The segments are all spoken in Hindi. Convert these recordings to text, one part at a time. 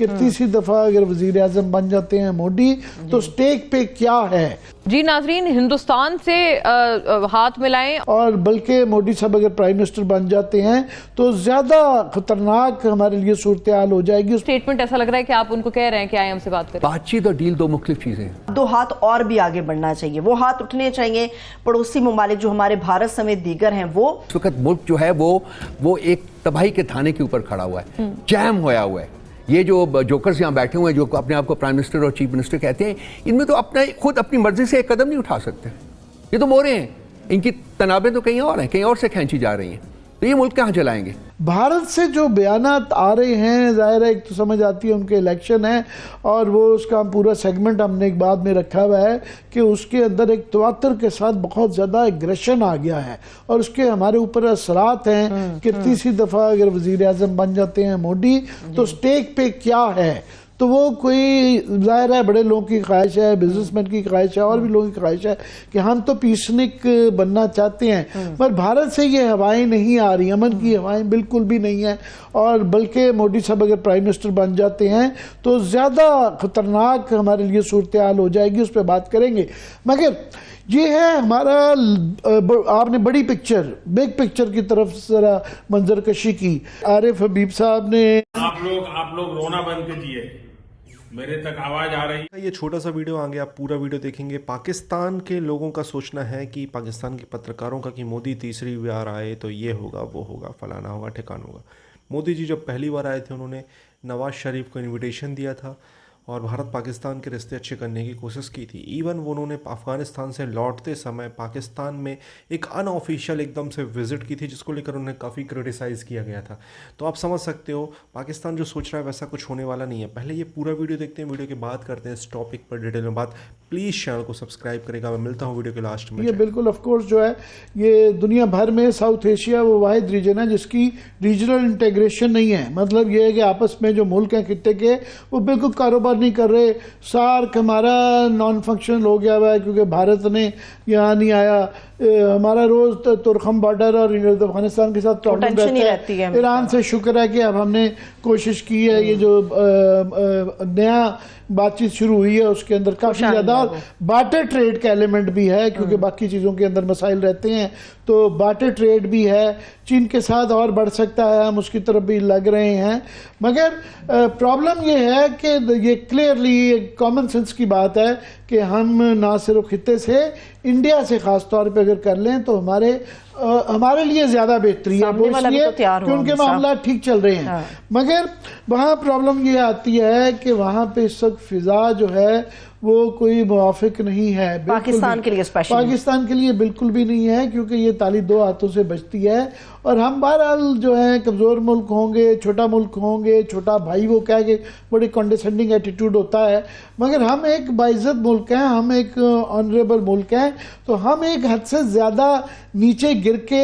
कि तीसरी दफा अगर वजीर आजम बन जाते हैं मोदी तो स्टेक पे क्या है। जी नाजरीन, हिंदुस्तान से हाथ मिलाएं। और बल्कि मोदी साहब अगर प्राइम मिनिस्टर बन जाते हैं तो ज्यादा खतरनाक हमारे लिए सूरत हाल हो जाएगी। स्टेटमेंट ऐसा लग रहा है कि आप उनको कह रहे हैं कि आए हमसे बात करें। बातचीत और डील दो मुख्तलिफ चीजें हैं। दो हाथ और भी आगे बढ़ना चाहिए, वो हाथ उठने चाहिए पड़ोसी ममालिक जो हमारे भारत समेत दीगर हैं। वो इस वक्त मुल्क जो है वो एक तबाही के थाने के ऊपर खड़ा हुआ है, जैम होया हुआ है। ये जो जोकर्स यहाँ बैठे हुए हैं जो अपने आप को प्राइम मिनिस्टर और चीफ मिनिस्टर कहते हैं, इनमें तो खुद अपनी मर्जी से एक कदम नहीं उठा सकते। ये तो मोरे हैं, इनकी तनाबें तो कहीं और हैं, कहीं और से खींची जा रही हैं। तो ये मुल्क कहाँ चलाएंगे? भारत से जो बयानात आ रहे हैं, जाहिर है एक तो समझ आती है उनके इलेक्शन है और वो उसका पूरा सेगमेंट हमने एक बाद में रखा हुआ है कि उसके अंदर एक तवातर के साथ बहुत ज़्यादा एग्रेशन आ गया है और उसके हमारे ऊपर असरात हैं कि तीसरी दफ़ा अगर वज़ीर आज़म बन जाते हैं मोदी तो स्टेक पे क्या है। तो वो कोई जाहिर है बड़े लोगों की ख्वाहिश है, बिजनेसमैन की ख्वाहिश है और भी लोगों की ख्वाहिश है कि हम तो पीसनिक बनना चाहते हैं, पर भारत से ये हवाएं नहीं आ रही, अमन की हवाएं बिल्कुल भी नहीं है। और बल्कि मोदी साहब अगर प्राइम मिनिस्टर बन जाते हैं तो ज़्यादा खतरनाक हमारे लिए सूरत हाल हो जाएगी, उस पर बात करेंगे। मगर ये है हमारा, आपने बड़ी पिक्चर, बिग पिक्चर की तरफ जरा मंजर कशी की। आरिफ हबीब साहब ने आप लोग रोना बंद कीजिए, मेरे तक आवाज आ रही है। ये छोटा सा वीडियो आगे आप पूरा वीडियो देखेंगे। पाकिस्तान के लोगों का सोचना है कि पाकिस्तान के पत्रकारों का कि मोदी तीसरी बार आए तो ये होगा, वो होगा, फलाना होगा, ठिकाना होगा। मोदी जी जब पहली बार आए थे उन्होंने नवाज़ शरीफ को इनविटेशन दिया था और भारत पाकिस्तान के रिश्ते अच्छे करने की कोशिश की थी। इवन वो उन्होंने अफ़गानिस्तान से लौटते समय पाकिस्तान में एक अनऑफिशियल एकदम से विज़िट की थी जिसको लेकर उन्हें काफ़ी क्रिटिसाइज़ किया गया था। तो आप समझ सकते हो पाकिस्तान जो सोच रहा है वैसा कुछ होने वाला नहीं है। पहले ये पूरा वीडियो देखते हैं, वीडियो के बाद करते हैं इस टॉपिक पर डिटेल में बात। प्लीज़ चैनल को सब्सक्राइब करेगा। मैं मिलता हूँ वीडियो के लास्ट में। ये बिल्कुल ऑफकोर्स जो है ये दुनिया भर में साउथ एशिया वो वाहिद रीजन है जिसकी रीजनल इंटेग्रेशन नहीं है। मतलब ये है कि आपस में जो मुल्क हैं खित्ते के वो बिल्कुल कारोबार नहीं कर रहे। सार्क हमारा नॉन फंक्शनल हो गया हुआ है क्योंकि भारत ने यहाँ नहीं आया। हमारा रोज तुर्खम बॉर्डर और अफगानिस्तान के साथ प्रॉब्लम रहती है। ईरान से शुक्र है कि अब हमने कोशिश की है, ये जो नया बातचीत शुरू हुई है उसके अंदर काफ़ी ज़्यादा बार्टर ट्रेड का एलिमेंट भी है क्योंकि बाकी चीज़ों के अंदर मसाइल रहते हैं। तो बार्टर ट्रेड भी है, चीन के साथ और बढ़ सकता है, हम उसकी तरफ भी लग रहे हैं। मगर प्रॉब्लम ये है कि ये क्लियरली एक कॉमन सेंस की बात है कि हम ना सिर्फ खित्ते से, इंडिया से ख़ास तौर पे अगर कर लें तो हमारे लिए ज़्यादा बेहतरी है, वो इसलिए कि उनके मामला ठीक चल रहे हैं। मगर वहाँ प्रॉब्लम ये आती है कि वहाँ पे इस वक्त फ़िज़ा जो है वो कोई मुवाफिक नहीं है पाकिस्तान के लिए, स्पेशली पाकिस्तान के लिए बिल्कुल भी नहीं है क्योंकि ये ताली दो हाथों से बचती है। और हम बहरहाल जो है कमज़ोर मुल्क होंगे, छोटा मुल्क होंगे, छोटा भाई वो कह के बड़ी कॉन्डिसेंडिंग एटीट्यूड होता है, मगर हम एक बाइज़्ज़त मुल्क हैं, हम एक ऑनरेबल मुल्क हैं। तो हम एक हद से ज़्यादा नीचे गिर के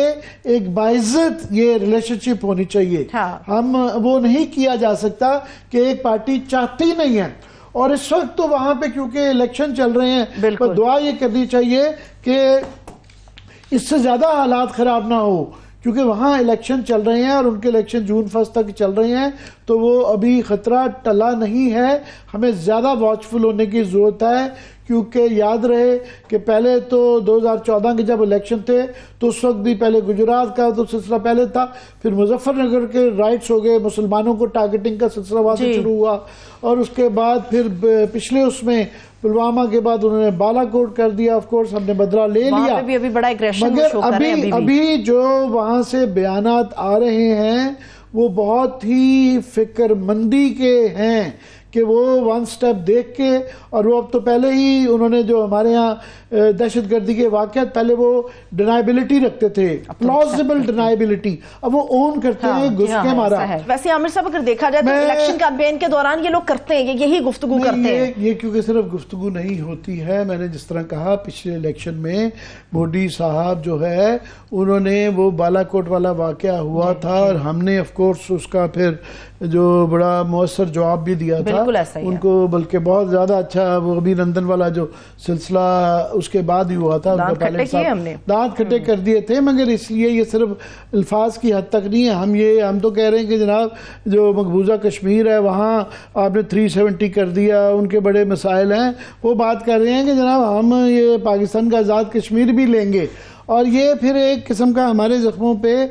एक बाइज़्ज़त ये रिलेशनशिप होनी चाहिए। हम वो नहीं किया जा सकता कि एक पार्टी चाहती नहीं है। और इस वक्त तो वहाँ पे क्योंकि इलेक्शन चल रहे हैं, पर दुआ ये करनी चाहिए कि इससे ज़्यादा हालात ख़राब ना हो क्योंकि वहाँ इलेक्शन चल रहे हैं और उनके इलेक्शन जून 1 तक चल रहे हैं। तो वो अभी ख़तरा टला नहीं है, हमें ज़्यादा वॉचफुल होने की ज़रूरत है क्योंकि याद रहे कि पहले तो 2014 के जब इलेक्शन थे तो उस वक्त भी पहले गुजरात का तो सिलसिला पहले था, फिर मुजफ्फरनगर के राइट्स हो गए, मुसलमानों को टारगेटिंग का सिलसिला वहाँ से शुरू हुआ और उसके बाद फिर पिछले उसमें पुलवामा के बाद उन्होंने बालाकोट कर दिया। ऑफ कोर्स हमने बदला ले लिया, अभी बड़ा मगर अभी जो वहाँ से बयानात आ रहे हैं वो बहुत ही फिक्रमंदी के हैं कि वो वन स्टेप देख के, और वो अब तो पहले ही उन्होंने जो हमारे यहाँ दहशतगर्दी के वाक़यात पहले वो डिनाइबिलिटी रखते थे, प्लॉजिबल डिनाइबिलिटी, अब वो ओन करते हैं घुस के मारा। वैसे आमिर साहब अगर देखा जाए तो इलेक्शन कैंपेन के दौरान ये लोग करते हैं, यही गुफ्तगू करते हैं। ये क्योंकि सिर्फ गुफ्तगू नहीं होती है। मैंने जिस तरह कहा पिछले इलेक्शन में मोदी साहब जो है उन्होंने वो बालाकोट वाला वाक़या हुआ था और हमने ऑफ कोर्स उसका फिर जो बड़ा मौसर जवाब भी दिया था बिल्कुल ऐसा ही है। उनको, बल्कि बहुत ज़्यादा अच्छा वो अभिनंदन वाला जो सिलसिला उसके बाद ही हुआ था, दांत खट्टे किए हमने, दांत खट्टे कर दिए थे। मगर इसलिए ये सिर्फ अल्फाज की हद तक नहीं है, हम तो कह रहे हैं कि जनाब जो मकबूजा कश्मीर है वहाँ आपने 370 कर दिया, उनके बड़े मसाइल हैं, वो बात कर रहे हैं कि जनाब हम ये पाकिस्तान का आज़ाद कश्मीर भी लेंगे। और ये फिर एक किस्म का हमारे ज़ख्मों पे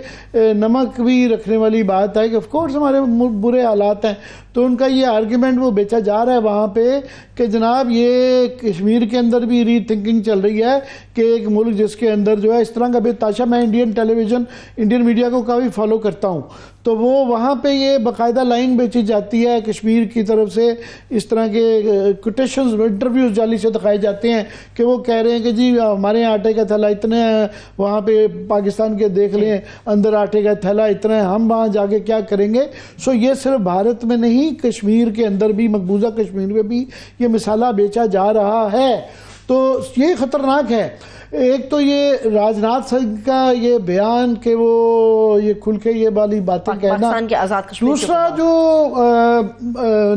नमक भी रखने वाली बात है कि ऑफ कोर्स हमारे बुरे हालात हैं, तो उनका ये आर्गुमेंट वो बेचा जा रहा है वहाँ पे कि जनाब ये कश्मीर के अंदर भी री थिंकिंग चल रही है कि एक मुल्क जिसके अंदर जो है इस तरह का बेताशा, मैं इंडियन टेलीविज़न इंडियन मीडिया को काफ़ी फॉलो करता हूँ, तो वो वहाँ पे ये बाकायदा लाइन बेची जाती है कश्मीर की तरफ से, इस तरह के कोटेशंस इंटरव्यूज़ जाली से दिखाए जाते हैं कि वो कह रहे हैं कि जी हमारे यहाँ आटे का थैला इतने हैं, वहाँ पे पाकिस्तान के देख लें अंदर आटे का थैला इतना है, हम वहाँ जाके क्या करेंगे। सो ये सिर्फ भारत में नहीं, कश्मीर के अंदर भी, मकबूजा कश्मीर में भी ये मिसाला बेचा जा रहा है, तो ये ख़तरनाक है। एक तो ये राजनाथ सिंह का ये बयान कि वो ये खुल के ये वाली बातें कहना, के आज़ाद कश्मीर, दूसरा जो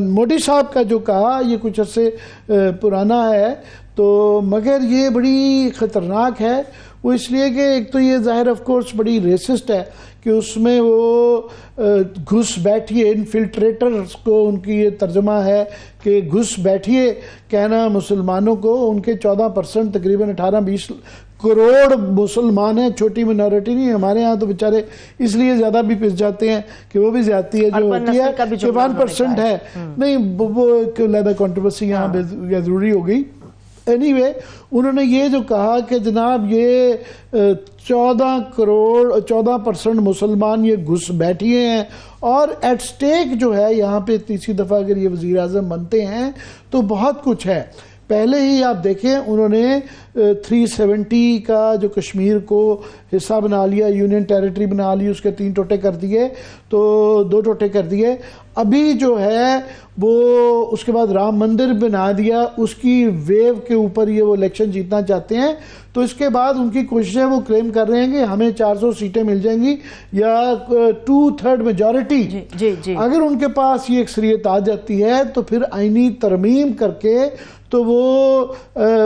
मोदी साहब का जो कहा ये कुछ अर्से पुराना है, तो मगर ये बड़ी ख़तरनाक है। वो इसलिए कि एक तो ये ज़ाहिर ऑफ कोर्स बड़ी रेसिस्ट है कि उसमें वो घुस बैठिए, इनफिल्ट्रेटर्स को उनकी ये तर्जमा है कि घुस बैठिए कहना मुसलमानों को, उनके 14% तकरीबन 18-20 करोड़ मुसलमान हैं, छोटी मिनॉरिटी नहीं। हमारे यहाँ तो बेचारे इसलिए ज़्यादा भी पिस जाते हैं कि वो भी ज़्यादती है जो होती है कि 1% है, नहीं वो लैदा कंट्रोवर्सी यहाँ ज़रूरी हो गई। एनीवे उन्होंने ये जो कहा कि जनाब ये 14% मुसलमान ये घुस बैठिए हैं और एट स्टेक जो है यहाँ पे तीसरी दफ़ा अगर ये वज़ीर आज़म बनते हैं तो बहुत कुछ है। पहले ही आप देखें उन्होंने 370 का जो कश्मीर को हिस्सा बना लिया, यूनियन टेरिटरी बना ली, उसके 3 टोटे कर दिए, तो 2 टोटे कर दिए। अभी जो है वो उसके बाद राम मंदिर बना दिया, उसकी वेव के ऊपर ये वो इलेक्शन जीतना चाहते हैं। तो इसके बाद उनकी कोशिशें, वो क्लेम कर रहे हैं कि हमें 400 सीटें मिल जाएंगी या 2/3 मेजॉरिटी। जी। अगर उनके पास ये अक्सरियत आ जाती है तो फिर आईनी तरमीम करके तो वो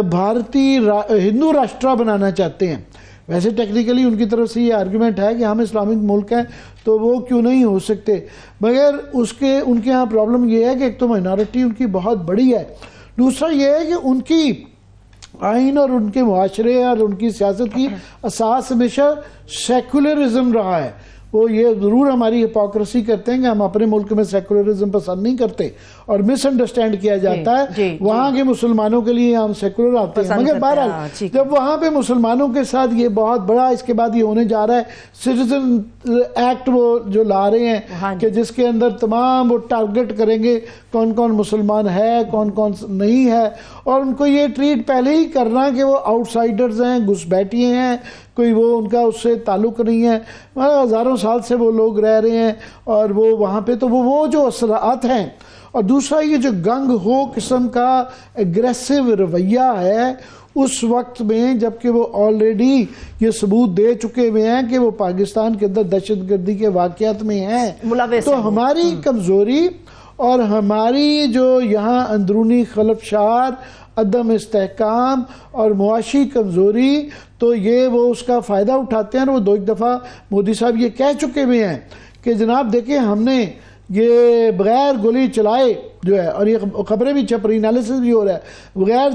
भारतीय हिंदू राष्ट्र बनाना चाहते हैं। वैसे टेक्निकली उनकी तरफ से ये आर्गुमेंट है कि हम इस्लामिक मुल्क हैं तो वो क्यों नहीं हो सकते, मगर उनके यहाँ प्रॉब्लम ये है कि एक तो माइनॉरिटी उनकी बहुत बड़ी है, दूसरा ये है कि उनकी आइन और उनके मुआशरे और उनकी सियासत की असास हमेशा सेकुलरिज्म रहा है। वो ये ज़रूर हमारी हिपोक्रेसी करते हैं कि हम अपने मुल्क में सेकुलरिज्म पसंद नहीं करते और मिसअंडरस्टैंड किया जाता है वहाँ के मुसलमानों के लिए हम सेकुलर आते हैं। मगर बहरहाल जब वहाँ पे मुसलमानों के साथ ये बहुत बड़ा इसके बाद ये होने जा रहा है सिटीजन एक्ट वो जो ला रहे हैं कि जिसके अंदर तमाम वो टारगेट करेंगे कौन कौन मुसलमान है कौन कौन नहीं है, और उनको ये ट्रीट पहले ही करना कि वो आउटसाइडर्स हैं, घुसपैठिए हैं, कोई वो उनका उससे ताल्लुक़ नहीं है, हज़ारों साल से वो लोग रह रहे हैं और वो वहाँ पे तो वो जो असरात हैं। और दूसरा ये जो गंग हो किस्म का एग्रेसिव रवैया है उस वक्त में, जबकि वो ऑलरेडी ये सबूत दे चुके हुए हैं कि वो पाकिस्तान के अंदर दहशतगर्दी के वाक़यात में हैं, तो हमारी कमज़ोरी और हमारी जो यहाँ अंदरूनी खलफशार, अदम इस्तेहकाम और मुआशी कमज़ोरी, तो ये वो उसका फ़ायदा उठाते हैं। और वो 2 दफ़ा मोदी साहब ये कह चुके हुए हैं कि जनाब देखिए हमने ये बगैर गोली चलाए जो है, और ये खबरें भी छप रही, एनालिसिस भी हो रहा है, बगैर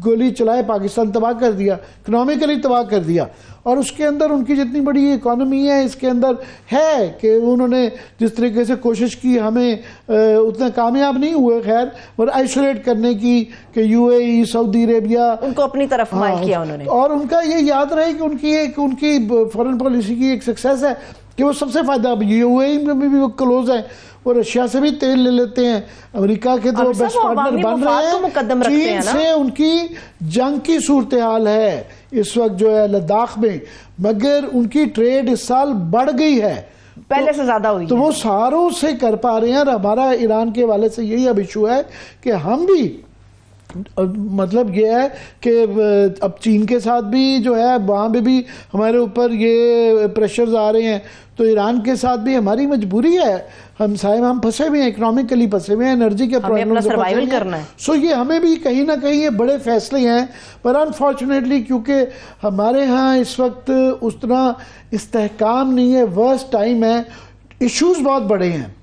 गोली चलाए पाकिस्तान तबाह कर दिया, इकनॉमिकली तबाह कर दिया। और उसके अंदर उनकी जितनी बड़ी इकॉनमी है इसके अंदर है कि उन्होंने जिस तरीके से कोशिश की, हमें उतना कामयाब नहीं हुए खैर, और आइसोलेट करने की कि यूएई, सऊदी अरेबिया उनको अपनी तरफ माइल किया उन्होंने। और उनका ये याद रहे कि उनकी फॉरेन पॉलिसी की एक सक्सेस है कि वो सबसे फ़ायदा, यूएई में भी वो क्लोज है, वो रशिया से भी तेल ले लेते हैं, अमेरिका के तो बेस्ट पार्टनर बन रहे हैं, चीन से उनकी जंग की सूरत हाल है इस वक्त जो है लद्दाख में, मगर उनकी ट्रेड इस साल बढ़ गई है, पहले से ज्यादा हुई, तो वो सारों से कर पा रहे हैं। और हमारा ईरान के हवाले से यही अब इशू है कि हम भी मतलब ये है कि अब चीन के साथ भी जो है वहाँ पे भी हमारे ऊपर ये प्रेशर्स आ रहे हैं, तो ईरान के साथ भी हमारी मजबूरी है, हम फंसे हुए हैं, इकोनॉमिकली फंसे हुए हैं, एनर्जी के अपना सर्वाइवल करना है। सो ये हमें भी कहीं ना कहीं ये बड़े फैसले हैं, पर अनफॉर्चुनेटली क्योंकि हमारे यहाँ इस वक्त उस तरह इस्तेहकाम नहीं है, वर्स्ट टाइम है, इश्यूज बहुत बड़े हैं,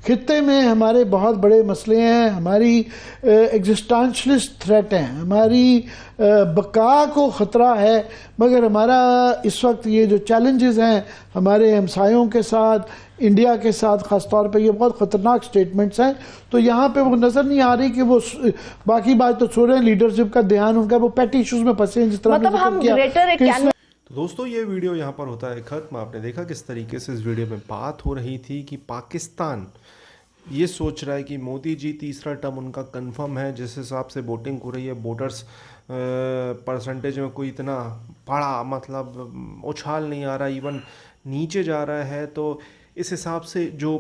खित्ते में हमारे बहुत बड़े मसले हैं, हमारी एग्जिस्टेंशलिस्ट थ्रेट हैं, हमारी बका को ख़तरा है, मगर हमारा इस वक्त ये जो चैलेंजेस हैं हमारे हमसायों के साथ, इंडिया के साथ ख़ास तौर पे, ये बहुत ख़तरनाक स्टेटमेंट्स हैं। तो यहाँ पे वो नज़र नहीं आ रही कि वो बाकी बात तो छोड़ रहे हैं, लीडरशिप का ध्यान उनका वो पेटी इशूज़ में फंसे हैं, जिस तरह मतलब हम ग्रेटर तो दोस्तों ये वीडियो यहाँ पर होता है ख़त्म। आपने देखा किस तरीके से इस वीडियो में बात हो रही थी कि पाकिस्तान ये सोच रहा है कि मोदी जी तीसरा टर्म उनका कंफर्म है, जिस हिसाब से वोटिंग हो रही है, वोटर्स परसेंटेज में कोई इतना बड़ा मतलब उछाल नहीं आ रहा, इवन नीचे जा रहा है। तो इस हिसाब से जो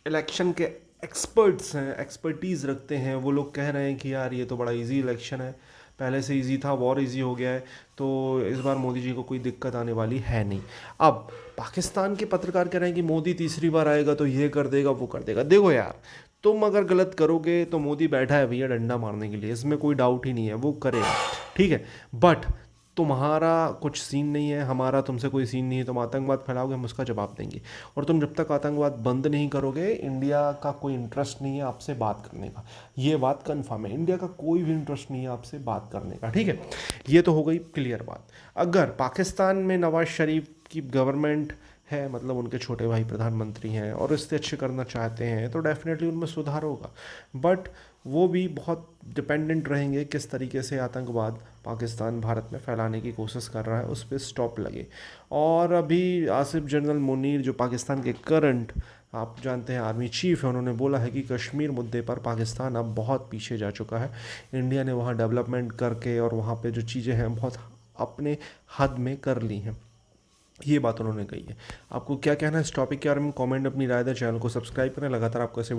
इलेक्शन के एक्सपर्ट्स हैं, एक्सपर्टीज़ रखते हैं, वो लोग कह रहे हैं कि यार ये तो बड़ा इजी इलेक्शन है, पहले से इजी था, वॉर इजी हो गया है, तो इस बार मोदी जी को कोई दिक्कत आने वाली है नहीं। अब पाकिस्तान के पत्रकार कह रहे हैं कि मोदी तीसरी बार आएगा तो ये कर देगा, वो कर देगा। देखो यार, तुम अगर गलत करोगे तो मोदी बैठा है भैया डंडा मारने के लिए, इसमें कोई डाउट ही नहीं है, वो करेगा, ठीक है। बट तुम्हारा कुछ सीन नहीं है, हमारा तुमसे कोई सीन नहीं है, तुम आतंकवाद फैलाओगे, हम उसका जवाब देंगे। और तुम जब तक आतंकवाद बंद नहीं करोगे, इंडिया का कोई इंटरेस्ट नहीं है आपसे बात करने का, ये बात कन्फर्म है। इंडिया का कोई भी इंटरेस्ट नहीं है आपसे बात करने का, ठीक है। ये तो हो गई क्लियर बात। अगर पाकिस्तान में नवाज शरीफ की गवर्नमेंट है, मतलब उनके छोटे भाई प्रधानमंत्री हैं और इससे अच्छे करना चाहते हैं, तो डेफिनेटली उनमें सुधार होगा। बट वो भी बहुत डिपेंडेंट रहेंगे किस तरीके से आतंकवाद पाकिस्तान भारत में फैलाने की कोशिश कर रहा है, उस पर स्टॉप लगे। और अभी आसिफ जनरल मुनीर जो पाकिस्तान के करंट आप जानते हैं आर्मी चीफ है, उन्होंने बोला है कि कश्मीर मुद्दे पर पाकिस्तान अब बहुत पीछे जा चुका है। इंडिया ने वहाँ डेवलपमेंट करके और वहाँ पे जो चीज़ें हैं बहुत अपने हद में कर ली हैं, ये बात उन्होंने कही है। आपको क्या कहना है इस टॉपिक के बारे में? कमेंट अपनी राय दें, चैनल को सब्सक्राइब करें, लगातार आपको ऐसे